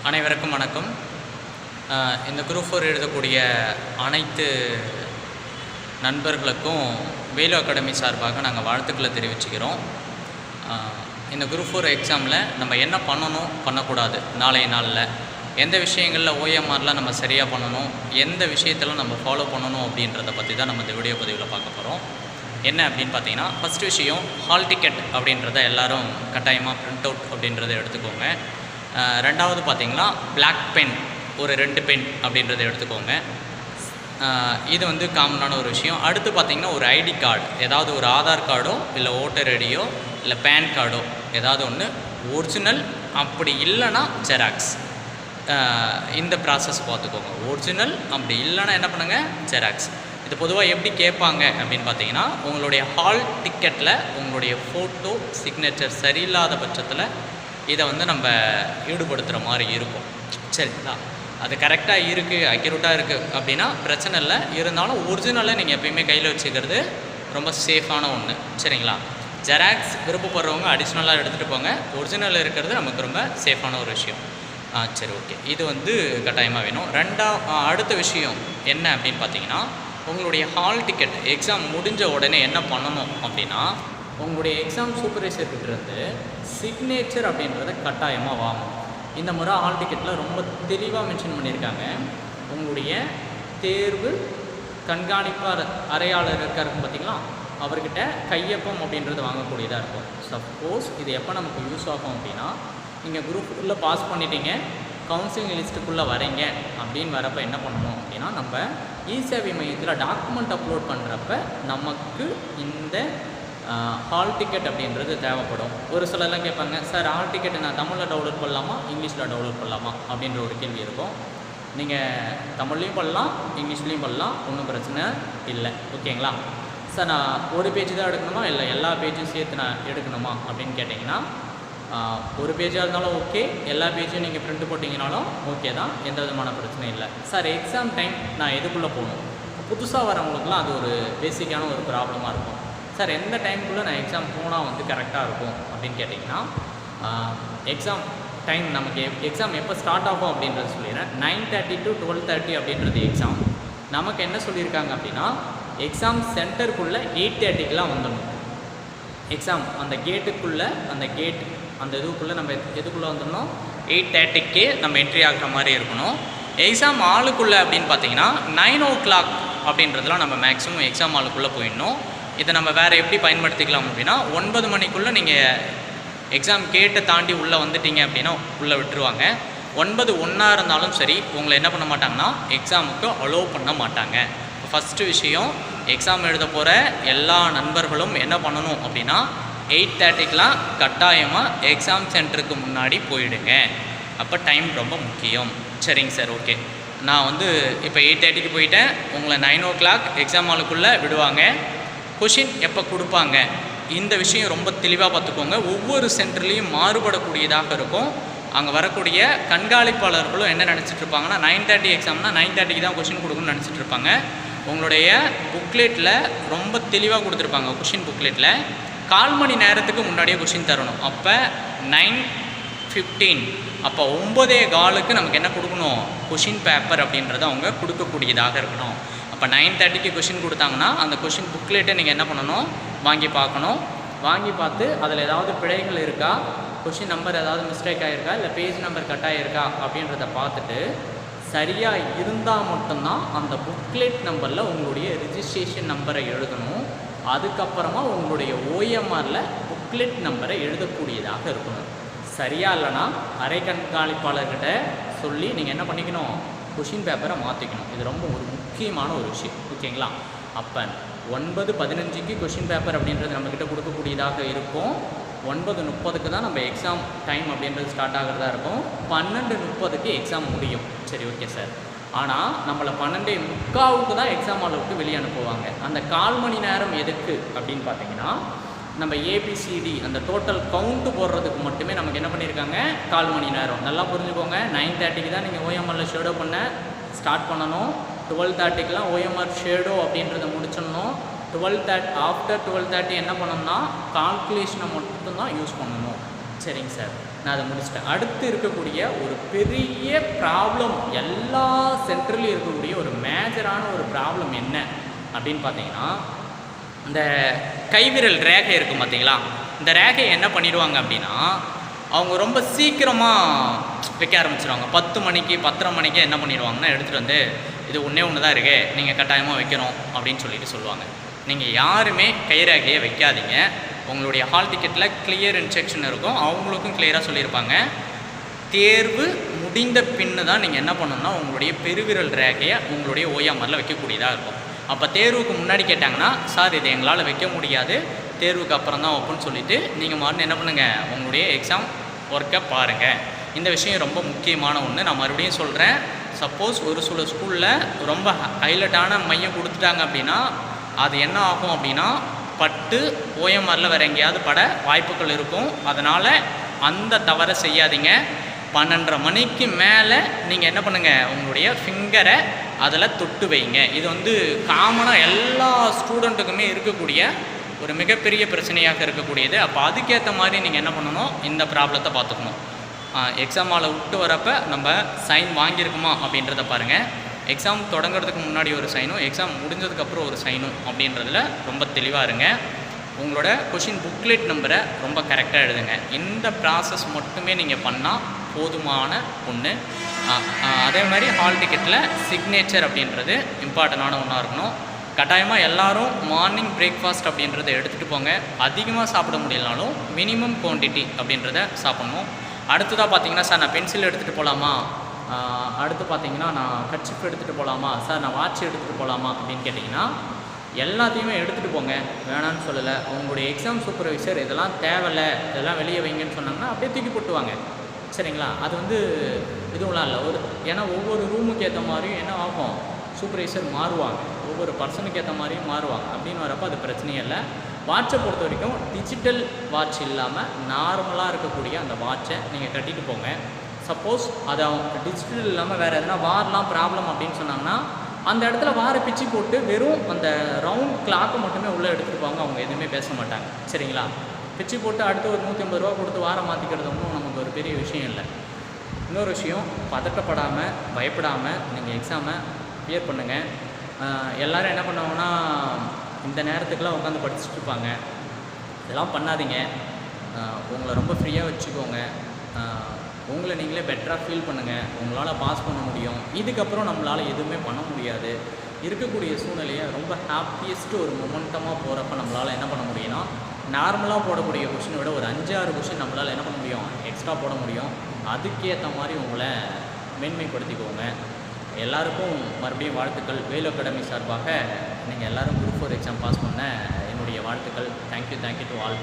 அனைவருக்கும் வணக்கம். இந்த குரூப் 4 எழுதக்கூடிய அனைத்து நண்பர்களுக்கும் வேலு அகாடமி சார்பாக நாங்கள் வாழ்த்துக்களை தெரிவிச்சுக்கிறோம். இந்த குரூப் 4 எக்ஸாமில் நம்ம என்ன பண்ணணும் பண்ணக்கூடாது, நாளைய நாளில் எந்த விஷயங்களில் ஓஎம்ஆரில் நம்ம சரியாக பண்ணணும், எந்த விஷயத்தில் நம்ம ஃபாலோ பண்ணணும் அப்படின்றத பற்றி தான் நம்ம இந்த வீடியோ பதிவில் பார்க்க போகிறோம். என்ன அப்படின்னு பார்த்தீங்கன்னா, ஃபஸ்ட் விஷயம் ஹால் டிக்கெட் அப்படின்றத எல்லோரும் கட்டாயமாக பிரிண்ட் அவுட் அப்படின்றத எடுத்துக்கோங்க. ரெண்டாவது பார்த்திங்கன்னா பிளாக் பென் ஒரு 2 பென் அப்படின்றத எடுத்துக்கோங்க. இது வந்து காமனான ஒரு விஷயம். அடுத்து பார்த்திங்கன்னா ஒரு ஐடி கார்டு, ஏதாவது ஒரு ஆதார் கார்டோ இல்லை ஓட்டர் ஐடியோ இல்லை பேன் கார்டோ ஏதாவது ஒன்று ஒரிஜினல், அப்படி இல்லைன்னா ஜெராக்ஸ். இந்த ப்ராசஸ் பார்த்துக்கோங்க. ஒரிஜினல் அப்படி இல்லைன்னா என்ன பண்ணுங்கள், ஜெராக்ஸ். இது பொதுவாக எப்படி கேட்பாங்க அப்படின்னு பார்த்தீங்கன்னா, உங்களுடைய ஹால் டிக்கெட்டில் உங்களுடைய ஃபோட்டோ சிக்னேச்சர் சரியில்லாத பட்சத்தில் இதை வந்து நம்ம ஈடுபடுத்துகிற மாதிரி இருக்கும். சரிங்களா? அது கரெக்டாக இருக்குது, அக்யூரேட்டாக இருக்குது அப்படின்னா பிரச்சனை இல்லை. இருந்தாலும் ஒரிஜினலை நீங்கள் எப்பயுமே கையில் வச்சுக்கிறது ரொம்ப சேஃபான ஒன்று. சரிங்களா? ஜெராக்ஸ் விருப்பப்படுறவங்க அடிஷ்னலாக எடுத்துகிட்டு போங்க. ஒரிஜினல் இருக்கிறது நமக்கு ரொம்ப சேஃபான ஒரு விஷயம். சரி, ஓகே. இது வந்து கட்டாயமாக வேணும். அடுத்த விஷயம் என்ன அப்படின்னு பார்த்தீங்கன்னா, உங்களுடைய ஹால் டிக்கெட் எக்ஸாம் முடிஞ்ச உடனே என்ன பண்ணணும் அப்படின்னா, உங்களுடைய எக்ஸாம் சூப்பர்வைசர்கிட்டருந்து சிக்னேச்சர் அப்படின்றத கட்டாயமாக வாங்கணும். இந்த முறை ஹால் டிக்கெட்டில் ரொம்ப தெளிவாக மென்ஷன் பண்ணியிருக்காங்க. உங்களுடைய தேர்வு கண்காணிப்பாளர் அறையாளர் இருக்காருன்னு பார்த்திங்களா, அவர்கிட்ட கையொப்பம் அப்படின்றது வாங்கக்கூடியதாக இருக்கும். சப்போஸ் இது எப்போ நமக்கு யூஸ் ஆகும் அப்படின்னா, நீங்கள் குரூப்புக்குள்ளே பாஸ் பண்ணிட்டீங்க, கவுன்சிலிங் லிஸ்ட்டுக்குள்ளே வரீங்க அப்படின்னு வரப்போ என்ன பண்ணணும் அப்படின்னா, நம்ம இ-சேவை மையத்தில் டாக்குமெண்ட் அப்லோட் பண்ணுறப்ப நமக்கு இந்த ஹால் டிக்கெட் அப்படின்றது தேவைப்படும். ஒரு சிலர்லாம் கேட்பாங்க, சார் ஹால் டிக்கெட் நான் தமிழில் டவுன்லோட் பண்ணலாமா இங்கிலீஷில் டவுன்லோட் பண்ணலாமா அப்படின்ற ஒரு கேள்வி இருக்கும். நீங்கள் தமிழ்லேயும் பண்ணலாம், இங்கிலீஷ்லேயும் பண்ணலாம், ஒன்றும் பிரச்சனை இல்லை. ஓகேங்களா? சார் நான் ஒரு பேஜ் தான் எடுக்கணுமா இல்லை எல்லா பேஜும் சேர்த்து நான் எடுக்கணுமா அப்படின்னு கேட்டிங்கன்னா, ஒரு பேஜாக இருந்தாலும் ஓகே, எல்லா பேஜும் நீங்கள் பிரிண்ட் போட்டிங்கனாலும் ஓகே தான், எந்த விதமான பிரச்சனையும் இல்லை. சார் எக்ஸாம் டைம் நான் எதுக்குள்ளே போகணும், புதுசாக வரவங்களுக்குலாம் அது ஒரு பேசிக்கான ஒரு ப்ராப்ளமாக இருக்கும். சார் எந்த டைமுக்குள்ளே நான் எக்ஸாம் போனால் வந்து கரெக்டாக இருக்கும் அப்படின்னு கேட்டிங்கன்னா, எக்ஸாம் டைம் நமக்கு எக்ஸாம் எப்போ ஸ்டார்ட் ஆகும் அப்படின்றது சொல்லிடுறேன். 9:30 to 12:30 அப்படின்றது எக்ஸாம். நமக்கு என்ன சொல்லியிருக்காங்க அப்படின்னா, எக்ஸாம் சென்டருக்குள்ளே 8:30க்கெலாம் வந்துடணும். எக்ஸாம் அந்த கேட்டுக்குள்ளே அந்த இதுக்குள்ளே நம்ம எதுக்குள்ளே வந்துடணும், 8:30க்கே நம்ம என்ட்ரி ஆகிற மாதிரி இருக்கணும். எக்ஸாம் ஹாலுக்குள்ளே அப்படின்னு பார்த்தீங்கன்னா 9 o'clock அப்படின்றதுலாம் நம்ம மேக்ஸிமம் எக்ஸாம் ஹாலுக்குள்ளே போயிடணும். இதை நம்ம வேறு எப்படி பயன்படுத்திக்கலாம் அப்படின்னா, 9 மணிக்குள்ளே நீங்கள் எக்ஸாம் கேட்டை தாண்டி உள்ளே வந்துட்டீங்க அப்படின்னா உள்ளே விட்டுருவாங்க. 9:01 இருந்தாலும் சரி, உங்களை என்ன பண்ண மாட்டாங்கன்னா எக்ஸாமுக்கு அலோவ் பண்ண மாட்டாங்க. ஃபஸ்ட்டு விஷயம், எக்ஸாம் எழுத போகிற எல்லா நண்பர்களும் என்ன பண்ணணும் அப்படின்னா, 8:30க்கெலாம் கட்டாயமாக எக்ஸாம் சென்டருக்கு முன்னாடி போயிடுங்க. அப்போ டைம் ரொம்ப முக்கியம். சரிங்க சார், ஓகே. நான் வந்து இப்போ 8:30க்கு போயிட்டேன், உங்களை 9 o'clock எக்ஸாம் ஹாலுக்குள்ளே விடுவாங்க. கொஷின் எப்போ கொடுப்பாங்க, இந்த விஷயம் ரொம்ப தெளிவாக பார்த்துக்கோங்க. ஒவ்வொரு சென்டர்லேயும் மாறுபடக்கூடியதாக இருக்கும். அங்கே வரக்கூடிய கண்காணிப்பாளர்களும் என்ன நினச்சிட்ருப்பாங்கன்னா, 9:30 எக்ஸாம்னா 9:30க்கு தான் கொஷின் கொடுக்கணும்னு நினச்சிட்ருப்பாங்க. உங்களுடைய புக்லெட்டில் ரொம்ப தெளிவாக கொடுத்துருப்பாங்க. கொஷின் புக்லெட்டில் 1/4 மணி நேரத்துக்கு முன்னாடியே கொஷின் தரணும். அப்போ 9:15 அப்போ 9:15க்கு நமக்கு என்ன கொடுக்கணும், கொஷின் பேப்பர் அப்படின்றத அவங்க கொடுக்கக்கூடியதாக இருக்கணும். இப்போ 9:30க்கு கொஷின் கொடுத்தாங்கன்னா அந்த கொஷின் புக்லெட்டை நீங்கள் என்ன பண்ணணும், வாங்கி பார்க்கணும். வாங்கி பார்த்து அதில் ஏதாவது பிழைகள் இருக்கா, கொஷின் நம்பர் ஏதாவது மிஸ்டேக் ஆகிருக்கா, இல்லை பேஜ் நம்பர் கட் ஆகிருக்கா அப்படின்றத பார்த்துட்டு சரியாக இருந்தால் மட்டும்தான் அந்த புக்லெட் நம்பரில் உங்களுடைய ரிஜிஸ்ட்ரேஷன் நம்பரை எழுதணும். அதுக்கப்புறமா உங்களுடைய ஓஎம்ஆரில் புக்லெட் நம்பரை எழுதக்கூடியதாக இருக்கணும். சரியாக இல்லைன்னா அரை கண்காணிப்பாளர்கிட்ட சொல்லி நீங்கள் என்ன பண்ணிக்கணும், கொஷின் பேப்பரை மாற்றிக்கணும். இது ரொம்ப ஒரு முக்கியமான ஒரு விஷயம். ஓகேங்களா? அப்போ 9:15க்கு கொஷின் பேப்பர் அப்படின்றது நம்மக்கிட்ட கொடுக்கக்கூடியதாக இருக்கும். 9:30க்கு தான் நம்ம எக்ஸாம் டைம் அப்படின்றது ஸ்டார்ட் ஆகிறதா இருக்கும். 12:30க்கு எக்ஸாம் முடியும். சரி, ஓகே சார். ஆனால் நம்மளை 12:45க்கு தான் எக்ஸாம் ஹாலை விட்டு வெளியே அனுப்புவாங்க. அந்த 1/4 மணி நேரம் எதுக்கு அப்படின்னு பார்த்தீங்கன்னா, நம்ம ஏபிசிடி அந்த டோட்டல் கவுண்ட்டு போடுறதுக்கு மட்டுமே நமக்கு என்ன பண்ணியிருக்காங்க, 1/4 மணி நேரம். நல்லா புரிஞ்சுக்கோங்க. 9:30க்கு தான் நீங்கள் ஓஎம்ஆரில் ஷேடோ பண்ண ஸ்டார்ட் பண்ணணும். 12:30க்கெலாம் ஓஎம்ஆர் ஷேடோ அப்படின்றத முடிச்சிடணும். ஆஃப்டர் 12:30 என்ன பண்ணணும்னா கால்குலேஷனை மட்டும்தான் யூஸ் பண்ணணும். சரிங்க சார். நான் அதை முடிச்சிட்டேன். அடுத்து இருக்கக்கூடிய ஒரு பெரிய ப்ராப்ளம், எல்லா சென்டர்லையும் இருக்கக்கூடிய ஒரு மேஜரான ஒரு ப்ராப்ளம் என்ன அப்படின்னு பார்த்தீங்கன்னா, இந்த கைவிரல் ரேகை இருக்கும் பார்த்தீங்களா, இந்த ரேகையை என்ன பண்ணிடுவாங்க அப்படின்னா, அவங்க ரொம்ப சீக்கிரமாக வைக்க ஆரம்பிச்சிடுவாங்க. 10 மணிக்கு 10:30 மணிக்கு என்ன பண்ணிடுவாங்கன்னா எடுத்துகிட்டு வந்து, இது ஒன்றே ஒன்று தான் இருக்குது, நீங்கள் கட்டாயமாக வைக்கணும் அப்படின்னு சொல்லுவாங்க. நீங்கள் யாருமே கைரேகையை வைக்காதீங்க. உங்களுடைய ஹால் டிக்கெட்டில் கிளியர் இன்ஸ்ட்ரக்ஷன் இருக்கும், அவங்களுக்கும் கிளியராக சொல்லியிருப்பாங்க. தேர்வு முடிந்த பின்னு தான் நீங்கள் என்ன பண்ணணும்னா உங்களுடைய பெருவிரல் ரேகையை உங்களுடைய ஓயாமரில் வைக்கக்கூடியதாக இருக்கும். அப்போ தேர்வுக்கு முன்னாடி கேட்டாங்கன்னா, சார் இது எங்களால் வைக்க முடியாது, தேர்வுக்கு அப்புறம் தான் வைப்போன்னு சொல்லிவிட்டு நீங்கள் மறுபடியும் என்ன பண்ணுங்கள், உங்களுடைய எக்ஸாம் ஒர்க்கை பாருங்கள். இந்த விஷயம் ரொம்ப முக்கியமான ஒன்று. நான் மறுபடியும் சொல்கிறேன், சப்போஸ் ஒரு சில ஸ்கூலில் ரொம்ப ஹைலைட்டான மையம் கொடுத்துட்டாங்க அப்படின்னா அது என்ன ஆகும் அப்படின்னா, பட்டு ஓஎம்ஆரில் வேறு எங்கேயாவது பட வாய்ப்புகள் இருக்கும். அதனால் அந்த தவறை செய்யாதீங்க. 12:30 மணிக்கு மேலே நீங்கள் என்ன பண்ணுங்கள், உங்களுடைய ஃபிங்கரை அதில் தொட்டு வைங்க. இது வந்து காமனாக எல்லா ஸ்டூடெண்ட்டுக்குமே இருக்கக்கூடிய ஒரு மிகப்பெரிய பிரச்சனையாக இருக்கக்கூடியது. அப்போ அதுக்கேற்ற மாதிரி நீங்கள் என்ன பண்ணணும், இந்த ப்ராப்ளத்தை பார்த்துக்கணும். எக்ஸாம் ஹாலை விட்டு வரப்போ நம்ம சைன் வாங்கியிருக்குமா அப்படின்றத பாருங்கள். எக்ஸாம் தொடங்கிறதுக்கு முன்னாடி ஒரு சைனும், எக்ஸாம் முடிஞ்சதுக்கப்புறம் ஒரு சைனும் அப்படின்றதில் ரொம்ப தெளிவாக இருங்க. உங்களோட கொஷின் புக்லெட் நம்பரை ரொம்ப கரெக்டாக எழுதுங்க. இந்த ப்ராசஸ் மட்டுமே நீங்கள் பண்ணால் போதுமான ஒன்று. அதே மாதிரி ஹால் டிக்கெட்டில் சிக்னேச்சர் அப்படின்றது இம்பார்ட்டண்டான ஒன்றா இருக்கணும். கட்டாயமாக எல்லோரும் மார்னிங் பிரேக்ஃபாஸ்ட் அப்படின்றத எடுத்துகிட்டு போங்க. அதிகமாக சாப்பிட முடியலனாலும் மினிமம் குவான்டிட்டி அப்படின்றத சாப்பிட்ணும். அடுத்ததாக பார்த்தீங்கன்னா, சார் நான் பென்சில் எடுத்துகிட்டு போகலாமா, அடுத்து பார்த்தீங்கன்னா நான் கட்சிப் எடுத்துகிட்டு போகலாமா, சார் நான் வாட்ச் எடுத்துகிட்டு போகலாமா அப்படின்னு கேட்டிங்கன்னா, எல்லாத்தையுமே எடுத்துகிட்டு போங்க, வேணான்னு சொல்லலை. உங்களுடைய எக்ஸாம் சூப்பர்வைசர் இதெல்லாம் தேவையில்லை, இதெல்லாம் வெளியே வைங்கன்னு சொன்னாங்கன்னா அப்படியே தூக்கி போட்டுவாங்க. சரிங்களா? அது வந்து இதுவெலாம் இல்லை. ஏன்னா ஒவ்வொரு ரூமுக்கு ஏற்ற மாதிரியும் என்ன ஆகும், சூப்பர்வைசர் மாறுவாங்க, ஒவ்வொரு பர்சனுக்கு ஏற்ற மாதிரியும் மாறுவாங்க. அப்படின்னு வரப்போ அது பிரச்சனையே இல்லை. வாட்சை பொறுத்த வரைக்கும் டிஜிட்டல் வாட்ச் இல்லாமல் நார்மலாக இருக்கக்கூடிய அந்த வாட்சை நீங்கள் கட்டிட்டு போங்க. சப்போஸ் அதை டிஜிட்டல் இல்லாமல் வேறு எதனா வாரெலாம் ப்ராப்ளம் அப்படின்னு சொன்னாங்கன்னா, அந்த இடத்துல வாரை பிச்சு போட்டு வெறும் அந்த ரவுண்ட் கிளாக்கை மட்டுமே உள்ளே எடுத்துகிட்டு போவாங்க. அவங்க எதுவுமே பேச மாட்டாங்க. சரிங்களா? பிச்சு போட்டு அடுத்து ஒரு 150 ரூபா கொடுத்து வாரம் மாற்றிக்கிறது ஒன்றும் நமக்கு ஒரு பெரிய விஷயம் இல்லை. இன்னொரு விஷயம், பதட்டப்படாமல் பயப்படாமல் நீங்கள் எக்ஸாமை கிளியர் பண்ணுங்கள். எல்லோரும் என்ன பண்ணுவாங்கன்னா, இந்த நேரத்துக்கெலாம் உட்காந்து படிச்சுட்டு இருப்பாங்க. இதெல்லாம் பண்ணாதீங்க. உங்களை ரொம்ப ஃப்ரீயாக வச்சுக்கோங்க. உங்களை நீங்களே பெட்டராக ஃபீல் பண்ணுங்கள். உங்களால் பாஸ் பண்ண முடியும். இதுக்கப்புறம் நம்மளால் எதுவுமே பண்ண முடியாது. இருக்கக்கூடிய சூழ்நிலையை ரொம்ப ஹாப்பியஸ்ட்டு ஒரு மொமெண்டமாக போகிறப்ப நம்மளால் என்ன பண்ண முடியும்னா, நார்மலாக போடக்கூடிய கொஷினை விட ஒரு 5-6 கொஷின் நம்மளால் என்ன பண்ண முடியும், எக்ஸ்ட்ரா போட முடியும். அதுக்கேற்ற மாதிரி உங்களை மேன்மைப்படுத்திக்கோங்க. எல்லாருக்கும் மறுபடியும் வாழ்த்துக்கள். வேல் அகாடமி சார்பாக நீங்கள் எல்லோரும் குரூப் 4 எக்ஸாம் பாஸ் பண்ண என்னுடைய வாழ்த்துக்கள். Thank you to all.